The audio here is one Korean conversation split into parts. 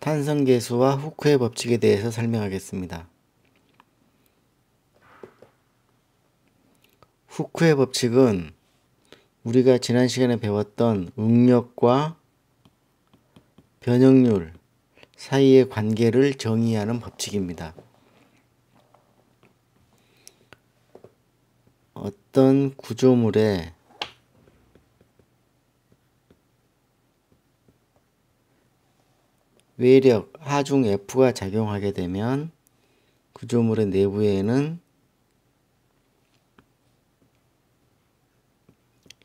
탄성계수와 후크의 법칙에 대해서 설명하겠습니다. 후크의 법칙은 우리가 지난 시간에 배웠던 응력과 변형률 사이의 관계를 정의하는 법칙입니다. 어떤 구조물에 외력 하중 F가 작용하게 되면 구조물의 내부에는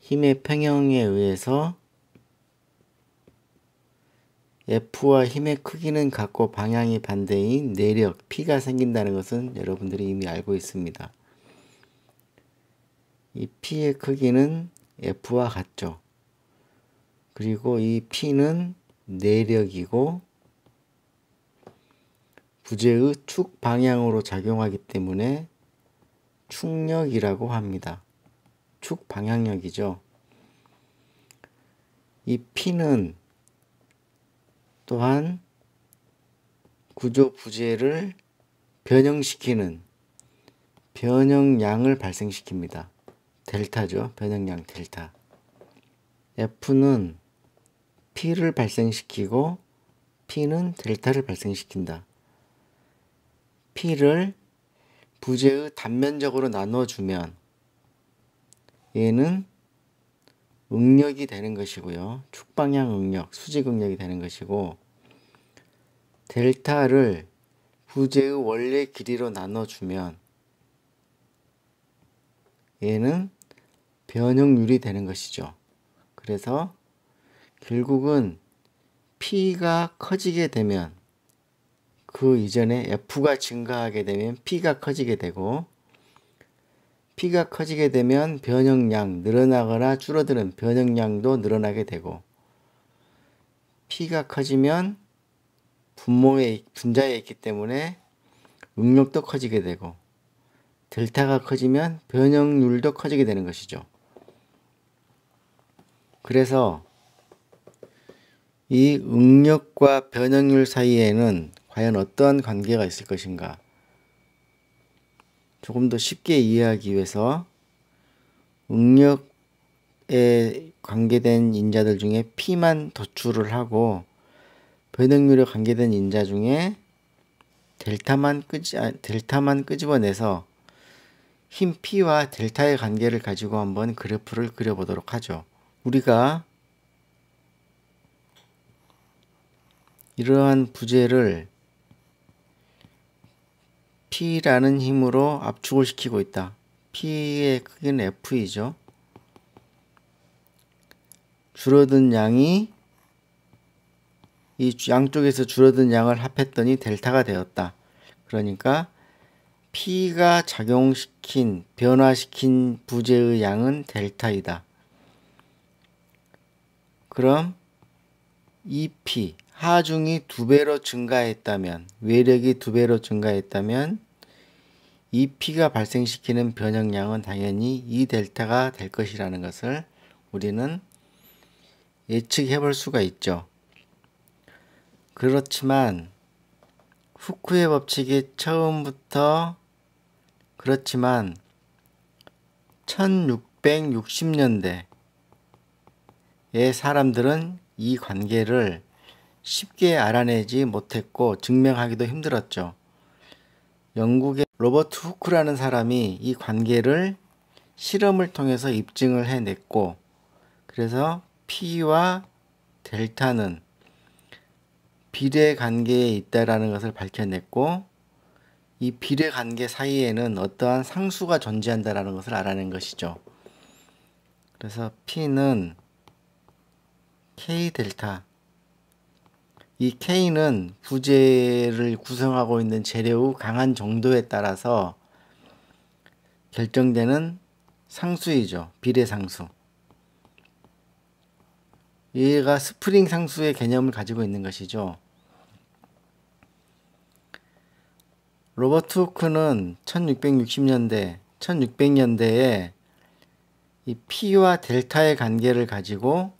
힘의 평형에 의해서 F와 힘의 크기는 같고 방향이 반대인 내력 P가 생긴다는 것은 여러분들이 이미 알고 있습니다. 이 P의 크기는 F와 같죠. 그리고 이 P는 내력이고 부재의 축 방향으로 작용하기 때문에 축력이라고 합니다. 축 방향력이죠. 이 P는 또한 구조 부재를 변형시키는 변형량을 발생시킵니다. 델타죠. 변형량 델타. F는 P를 발생시키고 P는 델타를 발생시킨다. P를 부재의 단면적으로 나눠주면 얘는 응력이 되는 것이고요. 축방향 응력, 수직 응력이 되는 것이고 델타를 부재의 원래 길이로 나눠주면 얘는 변형률이 되는 것이죠. 그래서 결국은 P가 커지게 되면 그 이전에 F가 증가하게 되면 P가 커지게 되고 P가 커지게 되면 변형량 늘어나거나 줄어드는 변형량도 늘어나게 되고 P가 커지면 분자에 있기 때문에 응력도 커지게 되고 델타가 커지면 변형률도 커지게 되는 것이죠. 그래서 이 응력과 변형률 사이에는 과연 어떠한 관계가 있을 것인가? 조금 더 쉽게 이해하기 위해서 응력에 관계된 인자들 중에 P만 도출을 하고 변형률에 관계된 인자 중에 델타만 끄집어내서 힘 P와 델타의 관계를 가지고 한번 그래프를 그려보도록 하죠. 우리가 이러한 부재를 P라는 힘으로 압축을 시키고 있다. P의 크기는 F이죠. 줄어든 양이 이 양쪽에서 줄어든 양을 합했더니 델타가 되었다. 그러니까 P가 작용시킨, 변화시킨 부재의 양은 델타이다. 그럼 이 P, 하중이 2배로 증가했다면, 외력이 2배로 증가했다면 이 P가 발생시키는 변형량은 당연히 이 델타가 될 것이라는 것을 우리는 예측해 볼 수가 있죠. 그렇지만 후크의 법칙이 처음부터 그렇지만 1660년대의 사람들은 이 관계를 쉽게 알아내지 못했고 증명하기도 힘들었죠. 영국의 로버트 후크라는 사람이 이 관계를 실험을 통해서 입증을 해냈고 그래서 P와 델타는 비례 관계에 있다라는 것을 밝혀냈고 이 비례 관계 사이에는 어떠한 상수가 존재한다라는 것을 알아낸 것이죠. 그래서 P는 K 델타, 이 K는 부재를 구성하고 있는 재료의 강한 정도에 따라서 결정되는 상수이죠. 비례 상수. 얘가 스프링 상수의 개념을 가지고 있는 것이죠. 로버트 후크는 1600년대에 이 P와 델타의 관계를 가지고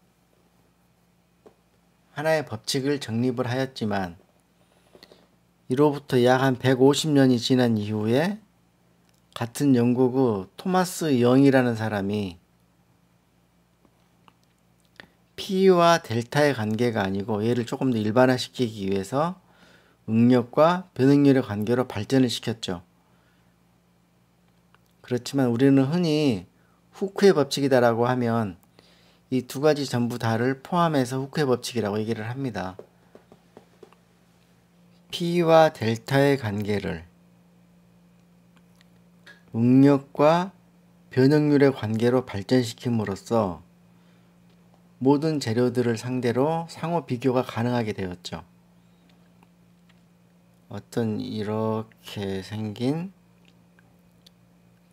하나의 법칙을 정립을 하였지만 이로부터 약 한 150년이 지난 이후에 같은 영국의 토마스 영이라는 사람이 P와 델타의 관계가 아니고 얘를 조금 더 일반화시키기 위해서 응력과 변응률의 관계로 발전을 시켰죠. 그렇지만 우리는 흔히 후크의 법칙이다라고 하면 이 두 가지 전부 다를 포함해서 후크의 법칙이라고 얘기를 합니다. P와 델타의 관계를 응력과 변응률의 관계로 발전시킴으로써 모든 재료들을 상대로 상호 비교가 가능하게 되었죠. 어떤 이렇게 생긴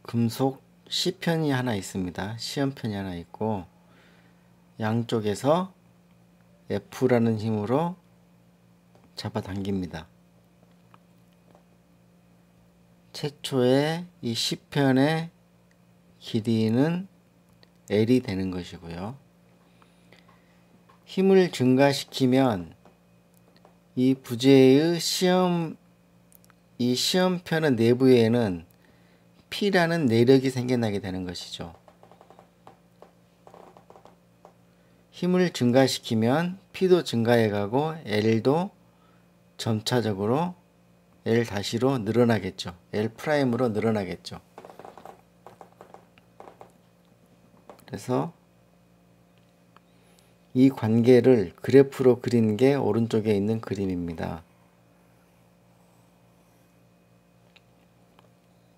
금속 C편이 하나 있습니다. 시험편이 하나 있고 양쪽에서 F라는 힘으로 잡아당깁니다. 최초의 이 C편의 길이는 L이 되는 것이고요. 힘을 증가시키면 이 부재의 시험편의 내부에는 P라는 내력이 생겨나게 되는 것이죠. 힘을 증가시키면 P도 증가해가고 L도 점차적으로 L-로 늘어나겠죠. L''으로 늘어나겠죠. 그래서 이 관계를 그래프로 그린 게 오른쪽에 있는 그림입니다.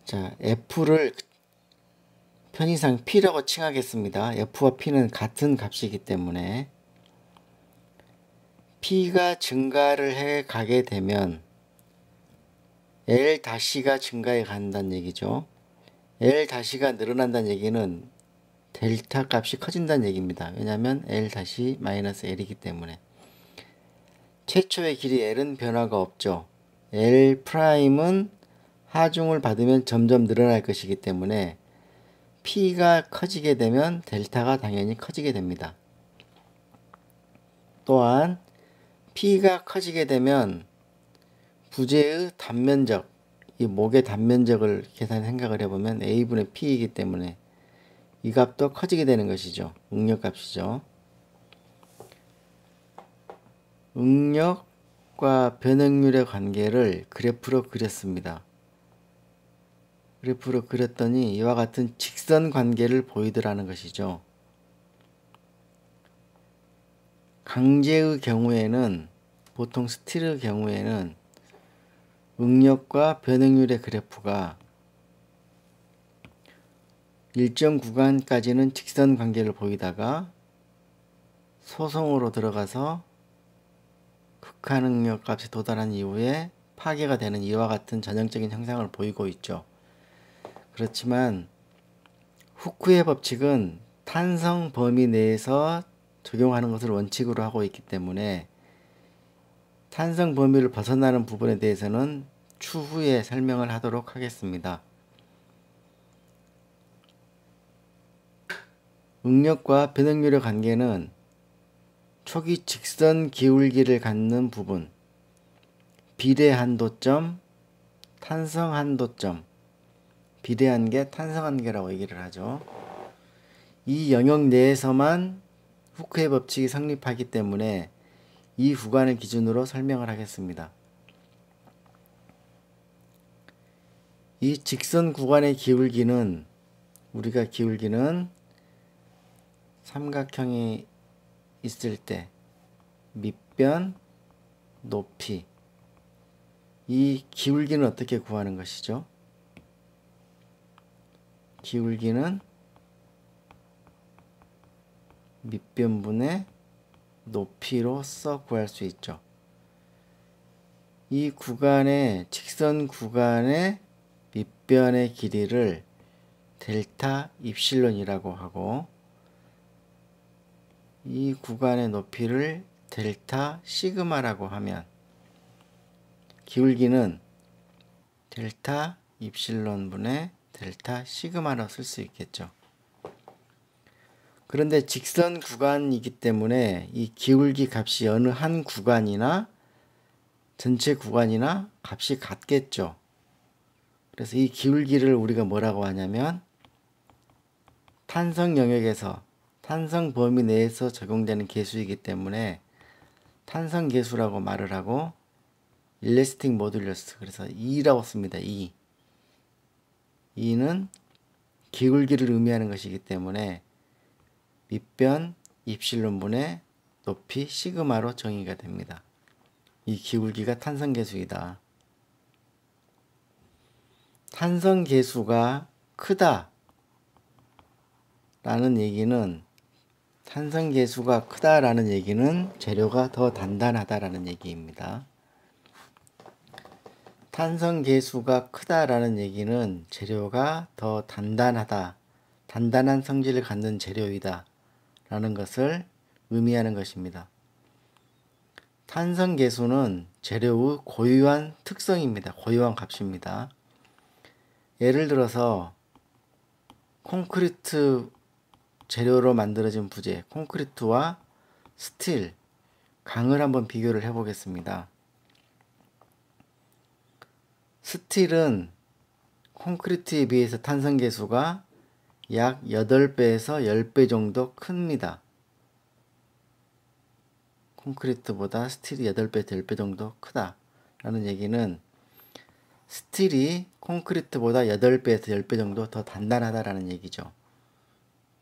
자, F를 편의상 P라고 칭하겠습니다. F와 P는 같은 값이기 때문에 P가 증가를 해 가게 되면 L-가 증가해 간다는 얘기죠. L-가 늘어난다는 얘기는 델타 값이 커진다는 얘기입니다. 왜냐하면 L-L이기 때문에. 최초의 길이 L은 변화가 없죠. L'은 하중을 받으면 점점 늘어날 것이기 때문에 P가 커지게 되면 델타가 당연히 커지게 됩니다. 또한 P가 커지게 되면 부재의 단면적, 이 목의 단면적을 생각을 해보면 A분의 P이기 때문에 이 값도 커지게 되는 것이죠. 응력값이죠. 응력과 변응률의 관계를 그래프로 그렸습니다. 그래프로 그렸더니 이와 같은 직선 관계를 보이더라는 것이죠. 강제의 경우에는, 보통 스틸의 경우에는 응력과 변응률의 그래프가 일정 구간까지는 직선 관계를 보이다가 소송으로 들어가서 극한 응력 값에 도달한 이후에 파괴가 되는 이와 같은 전형적인 형상을 보이고 있죠. 그렇지만 후크의 법칙은 탄성 범위 내에서 적용하는 것을 원칙으로 하고 있기 때문에 탄성 범위를 벗어나는 부분에 대해서는 추후에 설명을 하도록 하겠습니다. 응력과 변응률의 관계는 초기 직선 기울기를 갖는 부분, 비례 한도점, 탄성 한도점, 비례한 게 탄성한 게라고 얘기를 하죠. 이 영역 내에서만 후크의 법칙이 성립하기 때문에 이 구간을 기준으로 설명을 하겠습니다. 이 직선 구간의 기울기는, 우리가 기울기는 삼각형이 있을 때 밑변, 높이, 이 기울기는 어떻게 구하는 것이죠? 기울기는 밑변분의 높이로써 구할 수 있죠. 이 구간의 직선 구간의 밑변의 길이를 델타 입실론이라고 하고 이 구간의 높이를 델타 시그마라고 하면 기울기는 델타 입실론분의 델타 시그마로 쓸 수 있겠죠. 그런데 직선 구간이기 때문에 이 기울기 값이 어느 한 구간이나 전체 구간이나 값이 같겠죠. 그래서 이 기울기를 우리가 뭐라고 하냐면 탄성 영역에서 탄성 범위 내에서 적용되는 계수이기 때문에 탄성 계수라고 말을 하고 일래스틱 모듈러스, 그래서 E라고 씁니다. E는 기울기를 의미하는 것이기 때문에 밑변 입실론분의 높이 시그마로 정의가 됩니다. 이 기울기가 탄성계수이다. 탄성계수가 크다 라는 얘기는 재료가 더 단단하다라는 얘기입니다. 탄성계수가 크다라는 얘기는 재료가 더 단단하다, 단단한 성질을 갖는 재료이다 라는 것을 의미하는 것입니다. 탄성계수는 재료의 고유한 특성입니다. 고유한 값입니다. 예를 들어서 콘크리트 재료로 만들어진 부재, 콘크리트와 스틸, 강을 한번 비교를 해 보겠습니다. 스틸은 콘크리트에 비해서 탄성계수가 약 8배에서 10배 정도 큽니다. 콘크리트보다 스틸이 8배, 10배 정도 크다 라는 얘기는 스틸이 콘크리트보다 8배에서 10배 정도 더 단단하다라는 얘기죠.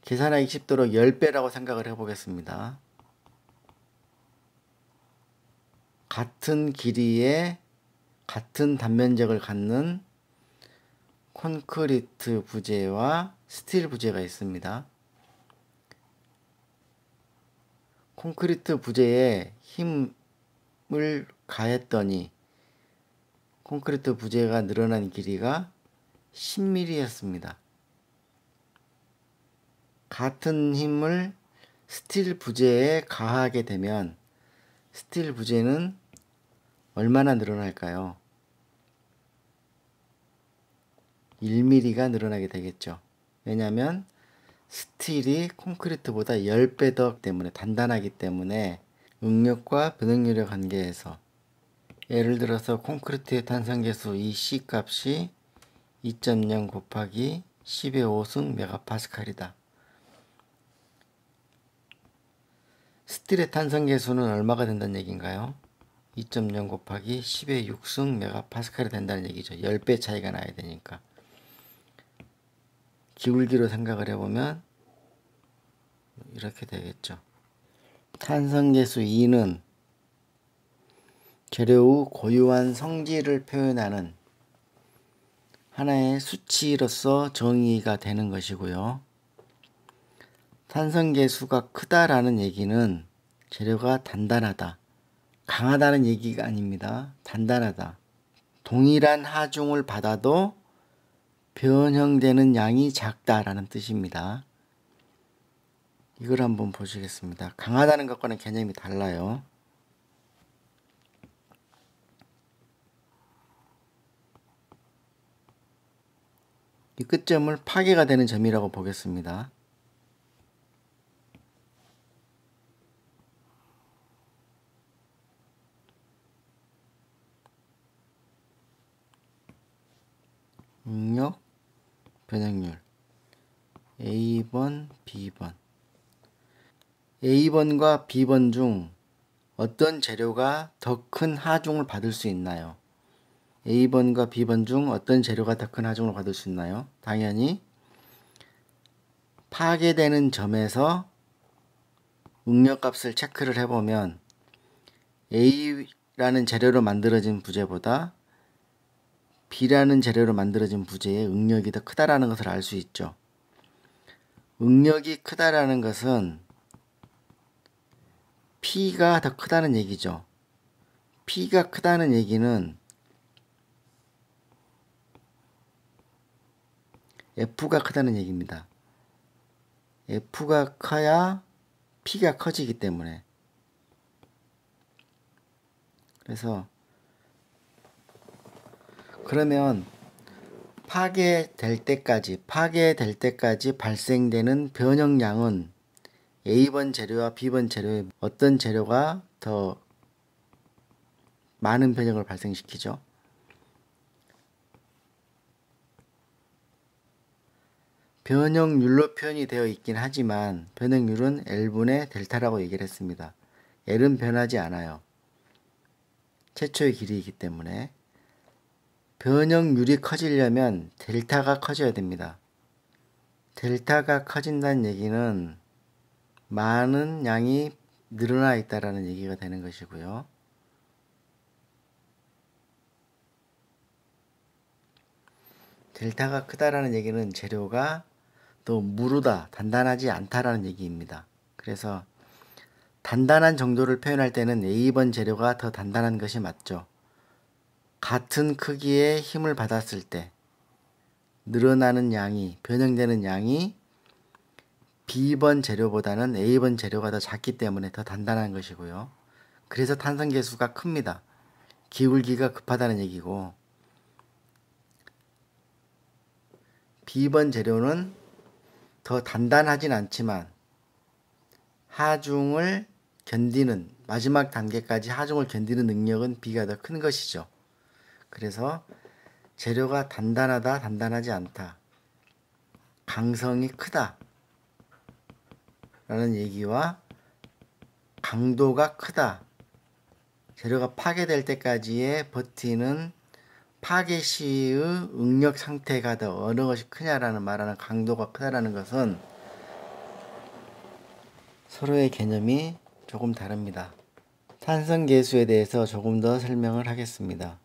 계산하기 쉽도록 10배라고 생각을 해보겠습니다. 같은 길이의 같은 단면적을 갖는 콘크리트 부재와 스틸 부재가 있습니다. 콘크리트 부재에 힘을 가했더니 콘크리트 부재가 늘어난 길이가 10mm였습니다. 같은 힘을 스틸 부재에 가하게 되면 스틸 부재는 얼마나 늘어날까요? 1mm가 늘어나게 되겠죠. 왜냐하면 스틸이 콘크리트보다 10배 더 때문에 단단하기 때문에 응력과 변응률의 관계에서 예를 들어서 콘크리트의 탄성계수 이 C 값이 2.0 곱하기 10의 5승 메가파스칼이다. 스틸의 탄성계수는 얼마가 된다는 얘기인가요? 2.0 곱하기 10의 6승 메가파스칼이 된다는 얘기죠. 10배 차이가 나야 되니까. 기울기로 생각을 해보면 이렇게 되겠죠. 탄성계수 2는 재료의 고유한 성질을 표현하는 하나의 수치로서 정의가 되는 것이고요. 탄성계수가 크다라는 얘기는 재료가 단단하다, 강하다는 얘기가 아닙니다. 단단하다. 동일한 하중을 받아도 변형되는 양이 작다라는 뜻입니다. 이걸 한번 보시겠습니다. 강하다는 것과는 개념이 달라요. 이 끝점을 파괴가 되는 점이라고 보겠습니다. 응력, 변형률 A번, B번. A번과 B번 중 어떤 재료가 더 큰 하중을 받을 수 있나요? A번과 B번 중 어떤 재료가 더 큰 하중을 받을 수 있나요? 당연히 파괴되는 점에서 응력값을 체크를 해보면 A라는 재료로 만들어진 부재보다 B라는 재료로 만들어진 부재의 응력이 더 크다라는 것을 알 수 있죠. 응력이 크다라는 것은 P가 더 크다는 얘기죠. P가 크다는 얘기는 F가 크다는 얘기입니다. F가 커야 P가 커지기 때문에. 그래서 그러면 파괴될 때까지 발생되는 변형량은 A번 재료와 B번 재료의 어떤 재료가 더 많은 변형을 발생시키죠. 변형률로 표현이 되어 있긴 하지만 변형률은 L분의 델타라고 얘기를 했습니다. L은 변하지 않아요. 최초의 길이이기 때문에. 변형률이 커지려면 델타가 커져야 됩니다. 델타가 커진다는 얘기는 많은 양이 늘어나 있다라는 얘기가 되는 것이고요. 델타가 크다라는 얘기는 재료가 또 무르다, 단단하지 않다라는 얘기입니다. 그래서 단단한 정도를 표현할 때는 A번 재료가 더 단단한 것이 맞죠. 같은 크기의 힘을 받았을 때 늘어나는 양이, 변형되는 양이 B번 재료보다는 A번 재료가 더 작기 때문에 더 단단한 것이고요. 그래서 탄성계수가 큽니다. 기울기가 급하다는 얘기고, B번 재료는 더 단단하진 않지만 하중을 견디는, 마지막 단계까지 하중을 견디는 능력은 B가 더 큰 것이죠. 그래서 재료가 단단하다, 단단하지 않다, 강성이 크다 라는 얘기와 강도가 크다, 재료가 파괴될 때까지의 버티는 파괴 시의 응력 상태가 더 어느 것이 크냐라는 말하는 강도가 크다라는 것은 서로의 개념이 조금 다릅니다. 탄성계수에 대해서 조금 더 설명을 하겠습니다.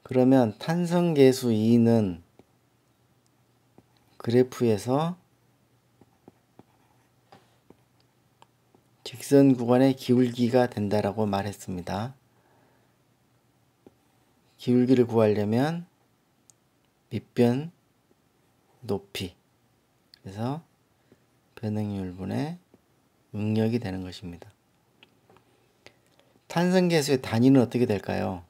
그러면 탄성계수 2는 그래프에서 직선 구간의 기울기가 된다라고 말했습니다. 기울기를 구하려면 밑변 높이, 그래서 변형률분의 응력이 되는 것입니다. 탄성계수의 단위는 어떻게 될까요?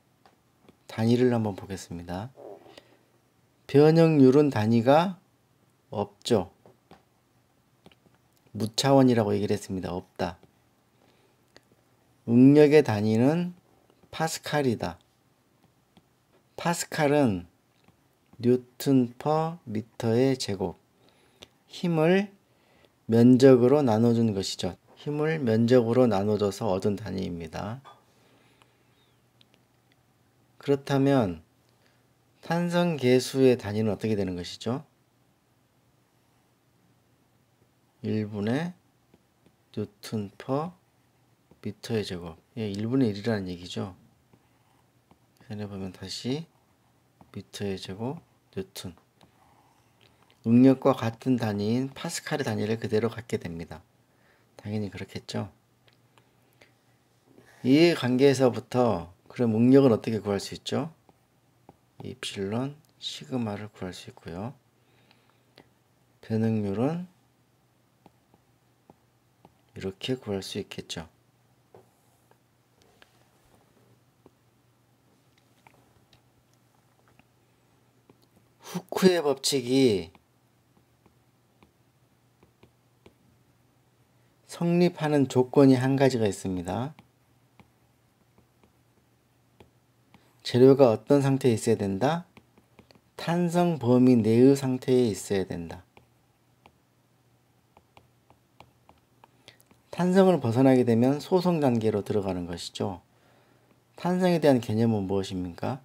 단위를 한번 보겠습니다. 변형률은 단위가 없죠. 무차원이라고 얘기를 했습니다. 없다. 응력의 단위는 파스칼이다. 파스칼은 뉴턴 퍼 미터의 제곱. 힘을 면적으로 나눠준 것이죠. 힘을 면적으로 나눠줘서 얻은 단위입니다. 그렇다면 탄성계수의 단위는 어떻게 되는 것이죠? 1분의 뉴턴 퍼 미터의 제곱. 예, 1분의 1이라는 얘기죠. 해보면 다시 미터의 제곱 뉴턴. 응력과 같은 단위인 파스칼의 단위를 그대로 갖게 됩니다. 당연히 그렇겠죠. 이 관계에서부터 그럼 응력은 어떻게 구할 수 있죠? 이필론 시그마를 구할 수 있고요. 변응률은 이렇게 구할 수 있겠죠. 후크의 법칙이 성립하는 조건이 한 가지가 있습니다. 재료가 어떤 상태에 있어야 된다? 탄성 범위 내의 상태에 있어야 된다. 탄성을 벗어나게 되면 소성 단계로 들어가는 것이죠. 탄성에 대한 개념은 무엇입니까?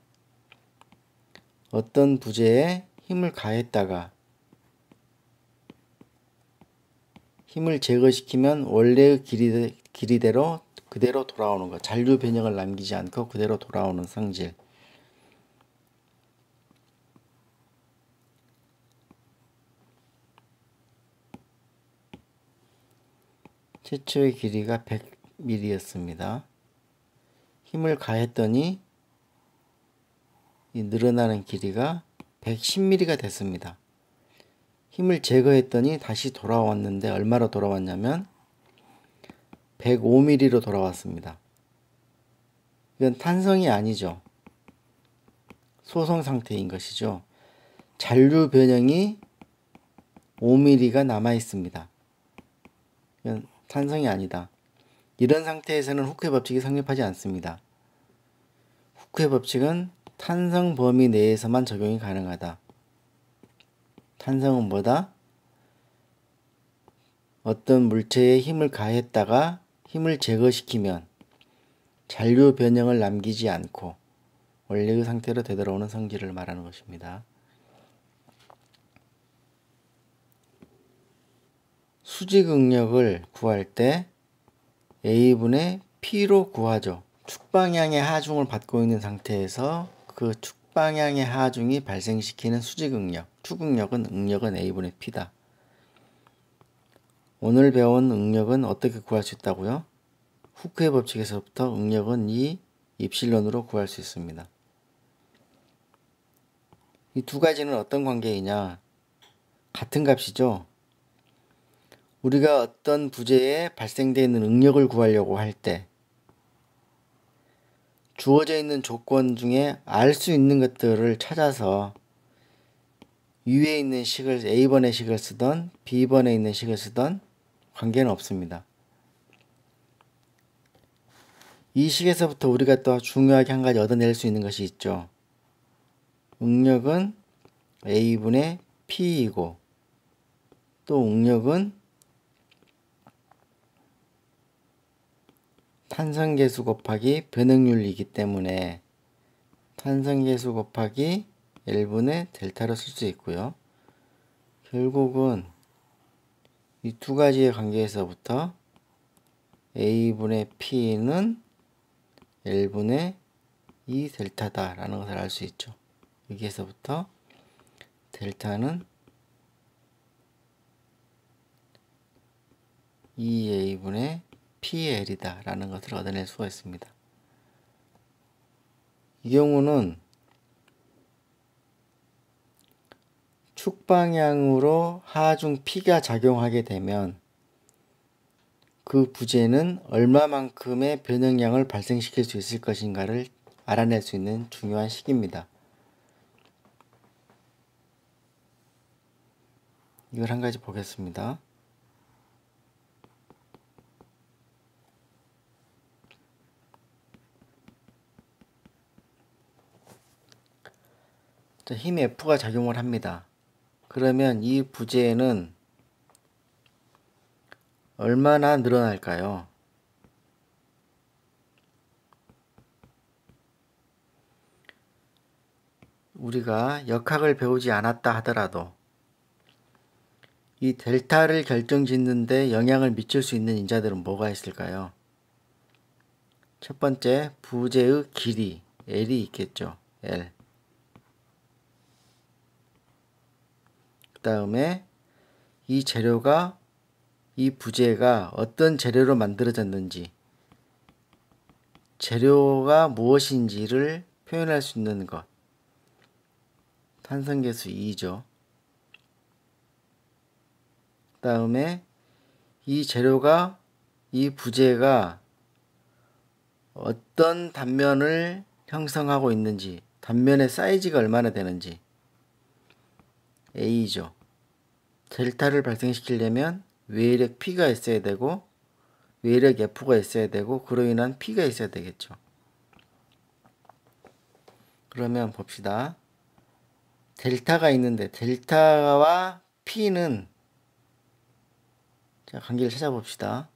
어떤 부재에 힘을 가했다가 힘을 제거시키면 원래의 길이대로 그대로 돌아오는 것. 잔류 변형을 남기지 않고 그대로 돌아오는 성질. 최초의 길이가 100mm였습니다. 힘을 가했더니 이 늘어나는 길이가 110mm가 됐습니다. 힘을 제거했더니 다시 돌아왔는데 얼마로 돌아왔냐면 105mm로 돌아왔습니다. 이건 탄성이 아니죠. 소성 상태인 것이죠. 잔류 변형이 5mm가 남아 있습니다. 이건 탄성이 아니다. 이런 상태에서는 후크의 법칙이 성립하지 않습니다. 후크의 법칙은 탄성 범위 내에서만 적용이 가능하다. 탄성은 뭐다? 어떤 물체에 힘을 가했다가 힘을 제거시키면 잔류 변형을 남기지 않고 원래의 상태로 되돌아오는 성질을 말하는 것입니다. 수직 응력을 구할 때 A분의 P로 구하죠. 축방향의 하중을 받고 있는 상태에서 그 축방향의 하중이 발생시키는 수직 응력, 축응력은 A분의 P다. 오늘 배운 응력은 어떻게 구할 수 있다고요? 후크의 법칙에서부터 응력은 이 입실론으로 구할 수 있습니다. 이 두 가지는 어떤 관계이냐? 같은 값이죠. 우리가 어떤 부재에 발생되어 있는 응력을 구하려고 할 때 주어져 있는 조건 중에 알 수 있는 것들을 찾아서 위에 있는 식을 A번의 식을 쓰던 B번에 있는 식을 쓰던 관계는 없습니다. 이 식에서부터 우리가 또 중요하게 한 가지 얻어낼 수 있는 것이 있죠. 응력은 A분의 P이고 또 응력은 탄성계수 곱하기 변응률이기 때문에 탄성계수 곱하기 L분의 델타로 쓸 수 있고요. 결국은 이 두 가지의 관계에서부터 A분의 P는 L분의 2 델타다라는 것을 알 수 있죠. 여기에서부터 델타는 2A분의 PL이다 라는 것을 얻어낼 수가 있습니다. 이 경우는 축방향으로 하중 P가 작용하게 되면 그 부재는 얼마만큼의 변형량을 발생시킬 수 있을 것인가를 알아낼 수 있는 중요한 식입니다. 이걸 한 가지 보겠습니다. 자, 힘 F가 작용을 합니다. 그러면 이 부재는 얼마나 늘어날까요? 우리가 역학을 배우지 않았다 하더라도 이 델타를 결정짓는데 영향을 미칠 수 있는 인자들은 뭐가 있을까요? 첫 번째, 부재의 길이 L이 있겠죠. L. 그 다음에 이 재료가 이 부재가 어떤 재료로 만들어졌는지 재료가 무엇인지를 표현할 수 있는 것. 탄성계수 2죠. 그 다음에 이 재료가 이 부재가 어떤 단면을 형성하고 있는지 단면의 사이즈가 얼마나 되는지 A죠. 델타를 발생시키려면 외력 P가 있어야 되고 외력 F가 있어야 되고 그로 인한 P가 있어야 되겠죠. 그러면 봅시다. 델타가 있는데 델타와 P는 자, 관계를 찾아봅시다.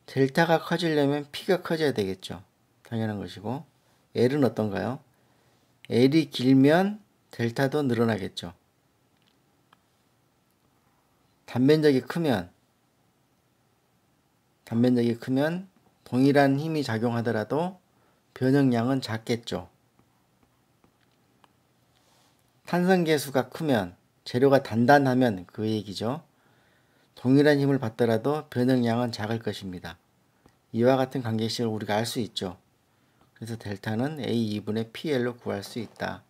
델타가 커지려면 P가 커져야 되겠죠. 당연한 것이고 L은 어떤가요? L이 길면 델타도 늘어나겠죠. 단면적이 크면 동일한 힘이 작용하더라도 변형량은 작겠죠. 탄성계수가 크면 재료가 단단하면 그 얘기죠. 동일한 힘을 받더라도 변형량은 작을 것입니다. 이와 같은 관계식을 우리가 알 수 있죠. 그래서 델타는 A2분의 PL로 구할 수 있다.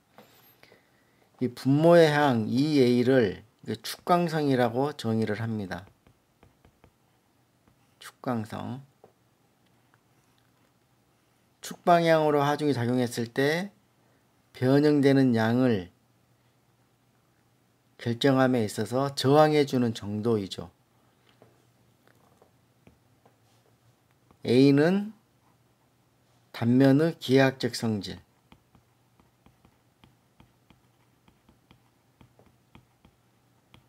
이 분모의 항 EA를 축광성이라고 정의를 합니다. 축광성. 축방향으로 하중이 작용했을 때 변형되는 양을 결정함에 있어서 저항해주는 정도이죠. A는 단면의 기하학적 성질.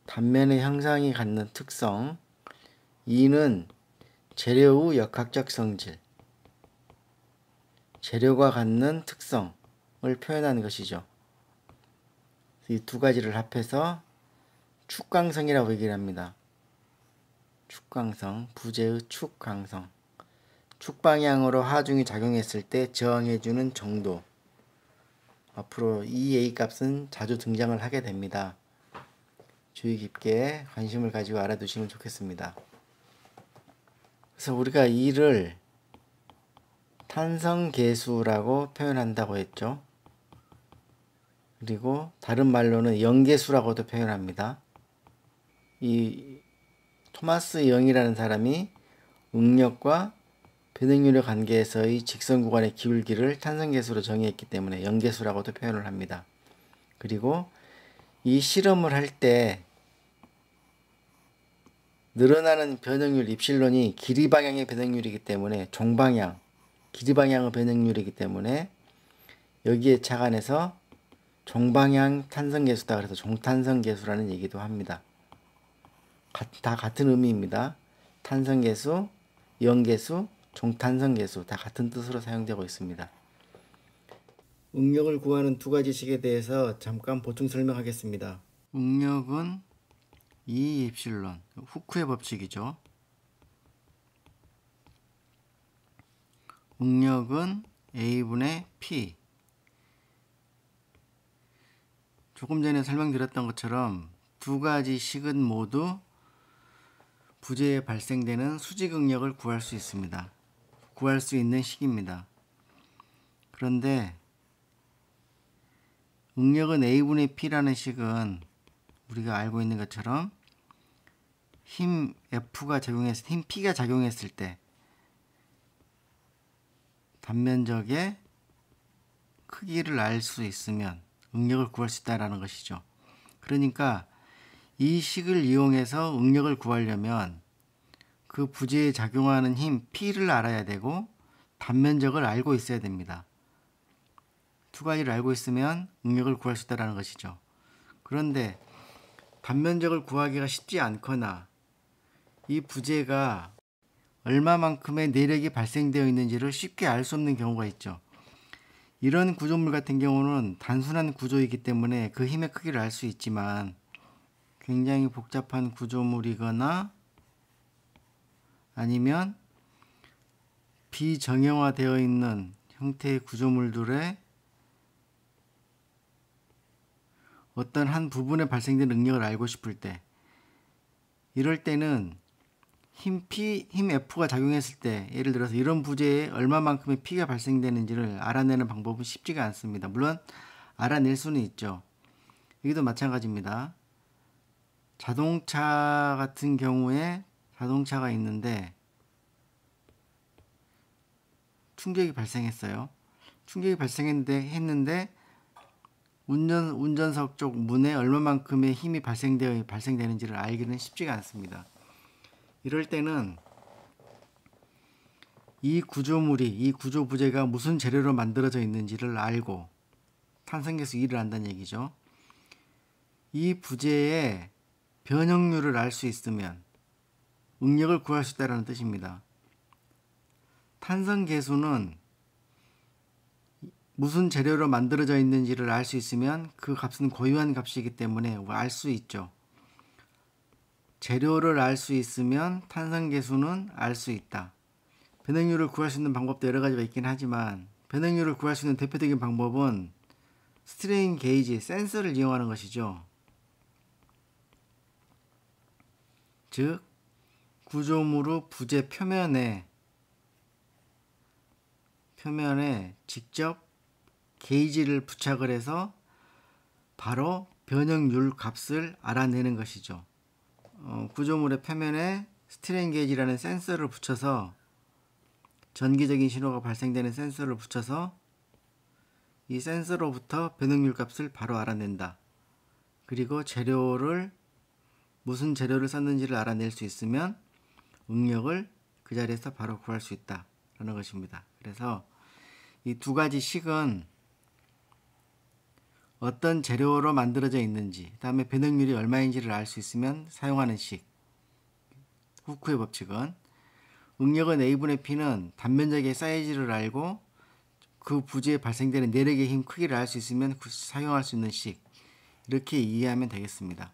단면의 형상이 갖는 특성. 2는 재료의 역학적 성질. 재료가 갖는 특성을 표현하는 것이죠. 이 두 가지를 합해서 축광성이라고 얘기를 합니다. 축광성, 부재의 축광성. 축방향으로 하중이 작용했을 때 저항해주는 정도. 앞으로 이 A 값은 자주 등장을 하게 됩니다. 주의 깊게 관심을 가지고 알아두시면 좋겠습니다. 그래서 우리가 이를 탄성계수라고 표현한다고 했죠. 그리고 다른 말로는 영계수라고도 표현합니다. 이 토마스 영이라는 사람이 응력과 변행률의 관계에서의 직선 구간의 기울기를 탄성계수로 정의했기 때문에 영계수라고도 표현을 합니다. 그리고 이 실험을 할 때 늘어나는 변형률 입실론이 길이 방향의 변형률이기 때문에 종방향, 길이 방향의 변형률이기 때문에 여기에 착안해서 종방향 탄성계수다. 그래서 종탄성계수라는 얘기도 합니다. 다 같은 의미입니다. 탄성계수, 영계수, 종탄성계수 다 같은 뜻으로 사용되고 있습니다. 응력을 구하는 두 가지 식에 대해서 잠깐 보충 설명하겠습니다. 응력은 E 입실론, 후크의 법칙이죠. 응력은 A분의 P. 조금 전에 설명드렸던 것처럼 두 가지 식은 모두 부재에 발생되는 수직 응력을 구할 수 있습니다. 구할 수 있는 식입니다. 그런데 응력은 A분의 P라는 식은 우리가 알고 있는 것처럼 힘 F가 작용했을 때, 힘 P가 작용했을 때 단면적의 크기를 알 수 있으면 응력을 구할 수 있다는 것이죠. 그러니까 이 식을 이용해서 응력을 구하려면 그 부재에 작용하는 힘 P를 알아야 되고 단면적을 알고 있어야 됩니다. 두 가지를 알고 있으면 응력을 구할 수 있다는 것이죠. 그런데 단면적을 구하기가 쉽지 않거나 이 부재가 얼마만큼의 내력이 발생되어 있는지를 쉽게 알 수 없는 경우가 있죠. 이런 구조물 같은 경우는 단순한 구조이기 때문에 그 힘의 크기를 알 수 있지만 굉장히 복잡한 구조물이거나 아니면 비정형화되어 있는 형태의 구조물들의 어떤 한 부분에 발생된 응력을 알고 싶을 때 이럴 때는 힘 F가 작용했을 때 예를 들어서 이런 부재에 얼마만큼의 P가 발생되는지를 알아내는 방법은 쉽지가 않습니다. 물론 알아낼 수는 있죠. 여기도 마찬가지입니다. 자동차 같은 경우에 자동차가 있는데 충격이 발생했어요. 충격이 발생했는데 운전석 쪽 문에 얼마만큼의 힘이 발생되는지를 알기는 쉽지가 않습니다. 이럴 때는 이 구조 부재가 무슨 재료로 만들어져 있는지를 알고 탄성계수 2를 안다는 얘기죠. 이 부재의 변형률을 알 수 있으면 응력을 구할 수 있다는 뜻입니다. 탄성계수는 무슨 재료로 만들어져 있는지를 알 수 있으면 그 값은 고유한 값이기 때문에 알 수 있죠. 재료를 알 수 있으면 탄성계수는 알 수 있다. 변형률을 구할 수 있는 방법도 여러 가지가 있긴 하지만 변형률을 구할 수 있는 대표적인 방법은 스트레인 게이지, 센서를 이용하는 것이죠. 즉, 구조물의 부재 표면에 직접 게이지를 부착을 해서 바로 변형률 값을 알아내는 것이죠. 구조물의 표면에 스트레인 게이지라는 센서를 붙여서 전기적인 신호가 발생되는 센서를 붙여서 이 센서로부터 변형률 값을 바로 알아낸다. 그리고 무슨 재료를 썼는지를 알아낼 수 있으면 응력을 그 자리에서 바로 구할 수 있다라는 것입니다. 그래서 이 두 가지 식은 어떤 재료로 만들어져 있는지, 그 다음에 변형률이 얼마인지를 알 수 있으면 사용하는 식. 후크의 법칙은 응력은 A분의 P는 단면적의 사이즈를 알고 그 부재에 발생되는 내력의 힘 크기를 알 수 있으면 사용할 수 있는 식. 이렇게 이해하면 되겠습니다.